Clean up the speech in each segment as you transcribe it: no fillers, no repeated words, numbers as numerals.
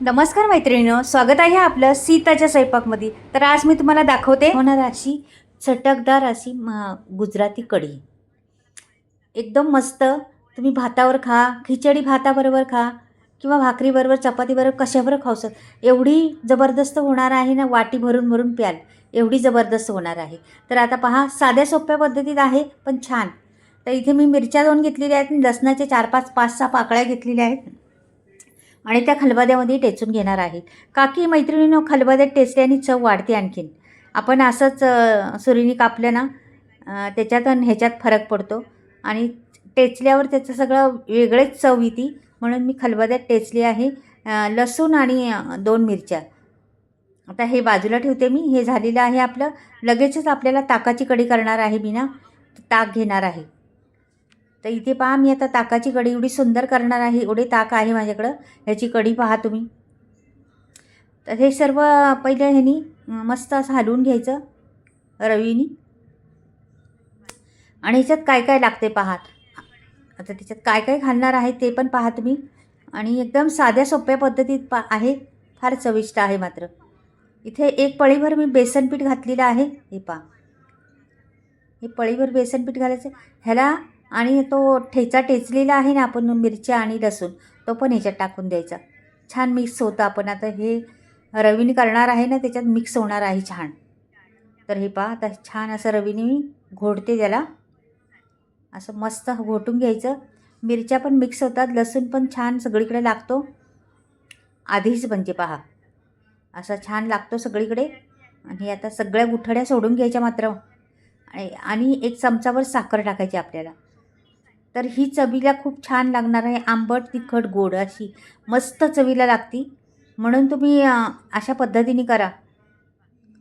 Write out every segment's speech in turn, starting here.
नमस्कार मैत्रिणींनो, स्वागत आहे आपलं सीताच्या स्वयंपाकमध्ये। तर आज मी तुम्हाला दाखवते होणार अशी चटकदार अशी गुजराती कढी। एकदम मस्त। तुम्ही भातावर खा, खिचडी भाताबरोबर खा किंवा भाकरीबरोबर चपातीबरोबर कशाबरोबर खाऊ शकता। एवढी जबरदस्त होणार आहे ना, वाटी भरून भरून प्याल एवढी जबरदस्त होणार आहे। तर आता पहा, साध्या सोप्या पद्धतीत आहे पण छान। तर इथे मी मिरच्या 2 घेतलेल्या आहेत, लसणाचे 4-5-5-6 पाकळ्या घेतलेल्या आहेत आणि त्या खलबत्त्यामध्ये टेचून घेणार आहे। काकी मैत्रिणींनो, खलबत्त्यात टेचल्याने चव वाढते आणखीन। आपण असंच सुरीने कापलं ना, त्याच्यात आणि ह्याच्यात फरक पडतो आणि टेचल्यावर त्याचं सगळं वेगळेच चव येते। म्हणून मी खलबत्त्यात टेचली आहे। लसूण आणि 2 मिरच्या। आता हे बाजूला ठेवते मी। हे झालेलं आहे आपलं। लगेचच आपल्याला ताकाची कढी करणार आहे मी ना, ताक घेणार आहे। तर इथे पहा, मी आता ताकाची कढी एवढी सुंदर करणार आहे। एवढे ताक आहे माझ्याकडं, ह्याची कढी पहा तुम्ही। तर हे सर्व पहिले ह्यानी मस्त असं हलवून घ्यायचं रवीनी। आणि ह्याच्यात काय काय लागते पहा। आता त्याच्यात काय काय घालणार आहे ते पण पहा तुम्ही। आणि एकदम साध्या सोप्या पद्धतीत आहे, फार चविष्ट आहे मात्र। इथे 1 पळीभर मी बेसनपीठ घातलेलं आहे। हे पहा, हे पळीभर बेसनपीठ घालायचं ह्याला। आणि तो ठेचा टेचलेला आहे ना आपण, मिरच्या आणि लसूण, तो पण ह्याच्यात टाकून द्यायचा। छान मिक्स होतं। आपण आता हे रवीने करणार आहे ना, त्याच्यात मिक्स होणार आहे छान। तर हे पहा, आता छान असं रवीने मी घोटते त्याला। असं मस्त घोटून घ्यायचं। मिरच्या पण मिक्स होतात, लसूण पण छान सगळीकडे लागतो आधीच, म्हणजे पहा असा छान लागतो सगळीकडे। आणि आता सगळ्या गुठळ्या सोडून घ्यायच्या मात्र। आणि 1 चमचाभर साखर टाकायची आपल्याला। तर ही चवीला खूप छान लागणार आहे। आंबट तिखट गोड अशी मस्त चवीला लागती। म्हणून तुम्ही अशा पद्धतीने करा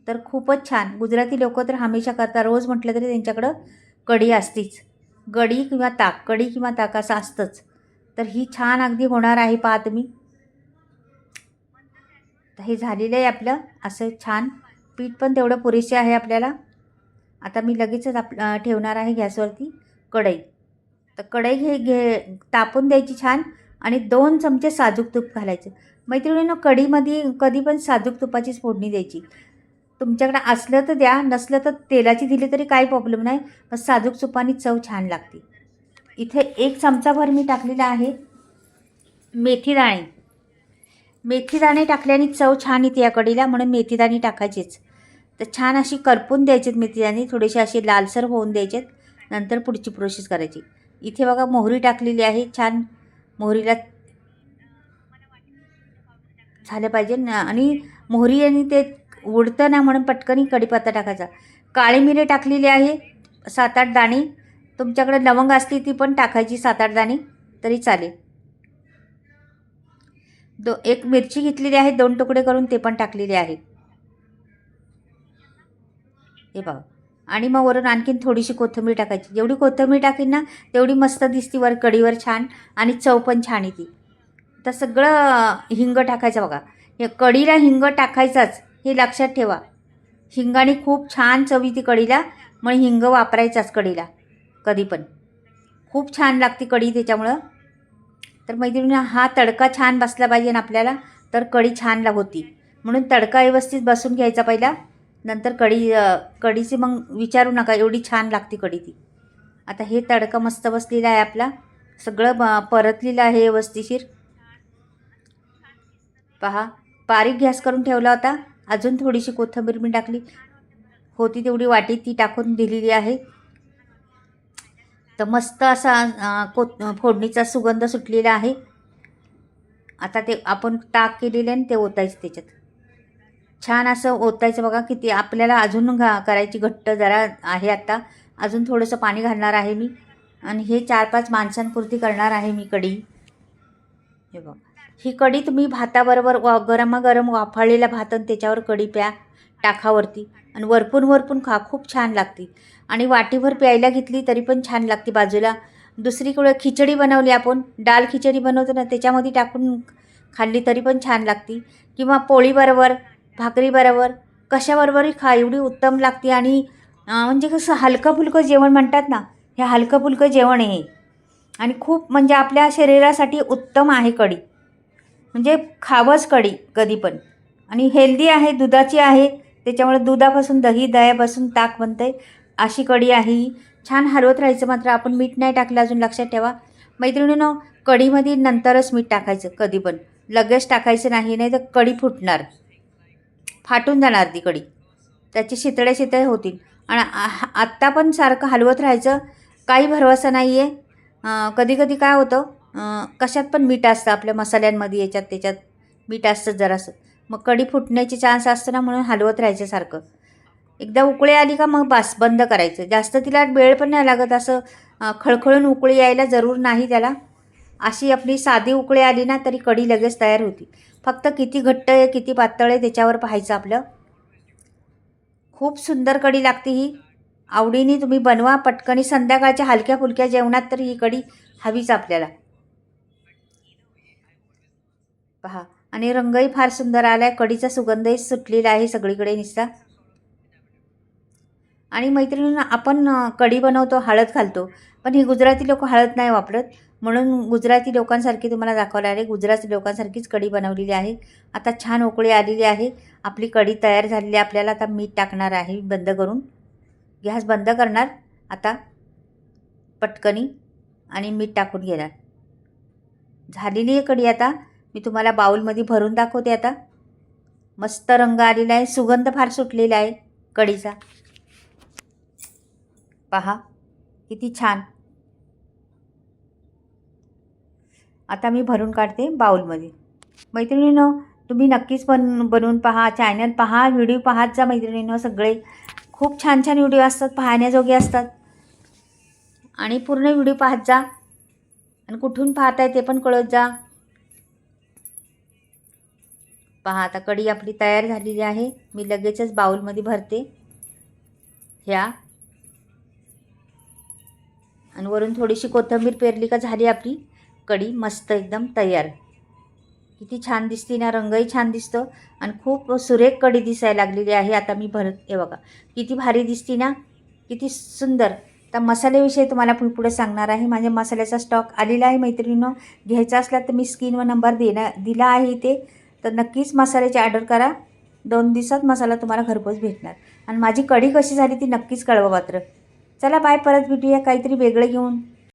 तर खूपच छान। गुजराती लोक तर हमेशा करतात, रोज म्हटलं तरी त्यांच्याकडं कढी असतीच। कढी किंवा ताक, कढी किंवा ताक असं असतंच। तर ही छान अगदी होणार आहे पहा तुम्ही। तर हे झालेलं आहे आपलं असं छान। पीठ पण तेवढं पुरेसे आहे आपल्याला। आता मी लगेचच ठेवणार आहे गॅसवरती कढई। तर कढई तापून द्यायची छान। आणि 2 चमचे साजूक तूप घालायचं। मैत्रिणींनो, कढीमध्ये कधी पण साजूक तुपाचीच फोडणी द्यायची। तुमच्याकडे असलं तर द्या, नसलं तर तेलाची दिली तरी काही प्रॉब्लेम नाही, पण साजूक तुपाने चव छान लागते। इथे 1 चमचाभर मी टाकलेला आहे मेथीदाणे। मेथीदाणे टाकल्याने चव छान येते या कढीला, म्हणून मेथीदाणे टाकायचेच। तर छान अशी करपून द्यायचेत मेथीदाणे, थोडेसे असे लालसर होऊन द्यायचेत। नंतर पुढची प्रोसेस करायची। इथे बघा मोहरी टाकलेली आहे छान। मोहरीला झालं पाहिजे ना, आणि मोहरी आणि ते उडतं ना, म्हणून पटकन कढीपत्ता टाकायचा। काळी मिरी टाकलेली आहे 7-8 दाणे। तुमच्याकडे लवंग असली ती पण टाकायची 7-8 दाणे तरी चालेल। 1 मिरची घेतलेली आहे, 2 तुकडे करून ते पण टाकलेले आहे। हे बघा। आणि मग वरून आणखीन थोडीशी कोथिंबीर टाकायची। जेवढी कोथिंबीर टाकीन ना, तेवढी मस्त दिसती वर कढीवर छान, आणि चव पण छान येते। तर सगळं हिंग टाकायचं बघा। हे कढीला हिंग टाकायचाच, हे लक्षात ठेवा। हिंगाने खूप छान चव येते कढीला, मग हिंग वापरायचाच कढीला कधी पण। खूप छान लागते कढी त्याच्यामुळं। तर मैत्रिणींनो, हा तडका छान बसला पाहिजे ना आपल्याला, तर कढी छान होती। म्हणून तडका व्यवस्थित बसून घ्यायचा पहिला, नंतर कढीची मग विचारू नका, एवढी छान लागते कढी ती। आता हे तडका मस्त बसलेला आहे आपला, सगळं परतलेलं आहे व्यवस्थिशीर। पहा, बारीक गॅस करून ठेवला होता। अजून थोडीशी कोथिंबीर मी टाकली होती, तेवढी वाटी ती टाकून दिलेली आहे। तर मस्त असा फोडणीचा सुगंध सुटलेला आहे। आता ते आपण ताक केलेले आहे ते ओतायचं त्याच्यात। छान असं ओतायचं बघा। किती आपल्याला अजून करायची घट्ट जरा आहे आता। अजून थोडंसं पाणी घालणार आहे मी। आणि हे 4-5 माणसांपुरती करणार आहे मी कढी। हे बघा, ही कढी तुम्ही भाताबरोबर गरमागरम वाफाळलेला भात आणि त्याच्यावर कढी प्या टाकावरती, आणि वरपून खा, खूप छान लागते। आणि वाटीभर प्यायला घेतली तरी पण छान लागते बाजूला। दुसरीकडे खिचडी बनवली आपण, डाळ खिचडी बनवतो ना, त्याच्यामध्ये टाकून खाल्ली तरी पण छान लागते। किंवा पोळीबरोबर, भाकरीबरोबर, कशाबरोबरही खा, एवढी उत्तम लागते। आणि म्हणजे कसं हलकं फुलकं जेवण म्हणतात ना, हे हलकं फुलकं जेवण आहे। आणि खूप म्हणजे आपल्या शरीरासाठी उत्तम आहे कढी। म्हणजे खावंच कढी कधी पण. आणि हेल्दी आहे, दुधाची आहे, त्याच्यामुळे दुधापासून दही, दह्यापासून ताक बनते. अशी कढी आहे ही. छान हलवत राहायचं. मात्र आपण मीठ नाही टाकलं अजून, लक्षात ठेवा मैत्रिणींनो. कढीमध्ये नंतरच मीठ टाकायचं कधी पण, लगेच टाकायचं नाही, नाही तर कढी फुटणार, फाटून जाणार ती कढी, त्याचे शितळे शितळे होतील. आणि आत्ता पण सारखं हलवत राहायचं, काही भरवसा नाही आहे. कधी कधी काय होतं, कशात पण मीठ असतं, आपल्या मसाल्यांमध्ये याच्यात त्याच्यात मीठ असतं जरासं, मग कढी फुटण्याची चान्स असतं ना, म्हणून हलवत राहायचं सारखं. एकदा उकळी आली का मग बस बंद करायचं. जास्त तिला वेळ पण नाही लागत, असं खळखळून उकळी यायला जरूर नाही त्याला. अशी आपली साधी उकळी आली ना तरी कढी लगेच तयार होती. फक्त किती घट्ट आहे किती पातळ आहे त्याच्यावर पाहायचं आपलं. खूप सुंदर कढी लागते ही. आवडीने तुम्ही बनवा. पटकनी संध्याकाळच्या हलक्या फुलक्या जेवणात तर ही कढी हवीच आपल्याला. पहा, आणि रंगही फार सुंदर आला आहे. कढीचा सुगंधही सुटलेला आहे सगळीकडे निसता. आणि मैत्रिणींना आपण कढी बनवतो, हळद घालतो, पण ही गुजराती लोक हळद नाही वापरत, म्हणून गुजराती लोकांसारखी तुम्हाला दाखवलं आहे. गुजराती लोकांसारखीच कढी बनवलेली आहे. आता छान उकळी आलेली आहे, आपली कढी तयार झालेली आहे. आपल्याला आता मीठ टाकणार आहे, बंद करून गॅस बंद करणार आता पटकनी, आणि मीठ टाकून घेणार. झालेली आहे कढी. आता मी तुम्हाला बाउलमध्ये भरून दाखवते. आता मस्त रंग आलेला आहे, सुगंध फार सुटलेला आहे कढीचा. पहा किती छान. आता मी भरून काढते बाउलमध्ये. मैत्रिणींनो, तुम्ही नक्कीच बनवून पहा, चॅनल पहा, व्हिडिओ पाहत जा मैत्रिणींनो. सगळे खूप छान छान व्हिडिओ असतात, पाहण्याजोगे असतात, आणि पूर्ण व्हिडिओ पाहत जा, आणि कुठून पाहताय ते पण कळत जा. पहा, आता कढी आपली तयार झालेली आहे. मी लगेचच बाउलमध्ये भरते ह्या, आणि वरून थोडीशी कोथिंबीर पेरली का झाली आपली कढी मस्त एकदम तयार. किती छान दिसते ना, रंगही छान दिसतो, आणि खूप सुरेख कढी दिसायला लागलेली आहे. आता मी हे बघा किती भारी दिसते ना, किती सुंदर. तर मसाल्याविषयी तुम्हाला पुढे सांगणार आहे. माझ्या मसाल्याचा स्टॉक आलेला आहे मैत्रिणींनो. घ्यायचा असला तर मी स्क्रीनवर नंबर दिला आहे इथे, तर नक्कीच मसाल्याची ऑर्डर करा. 2 दिवसात मसाला तुम्हाला घरपोच भेटणार. आणि माझी कढी कशी झाली ती नक्कीच कळवा मात्र. चला बाय, परत भेटूया काहीतरी वेगळं घेऊन.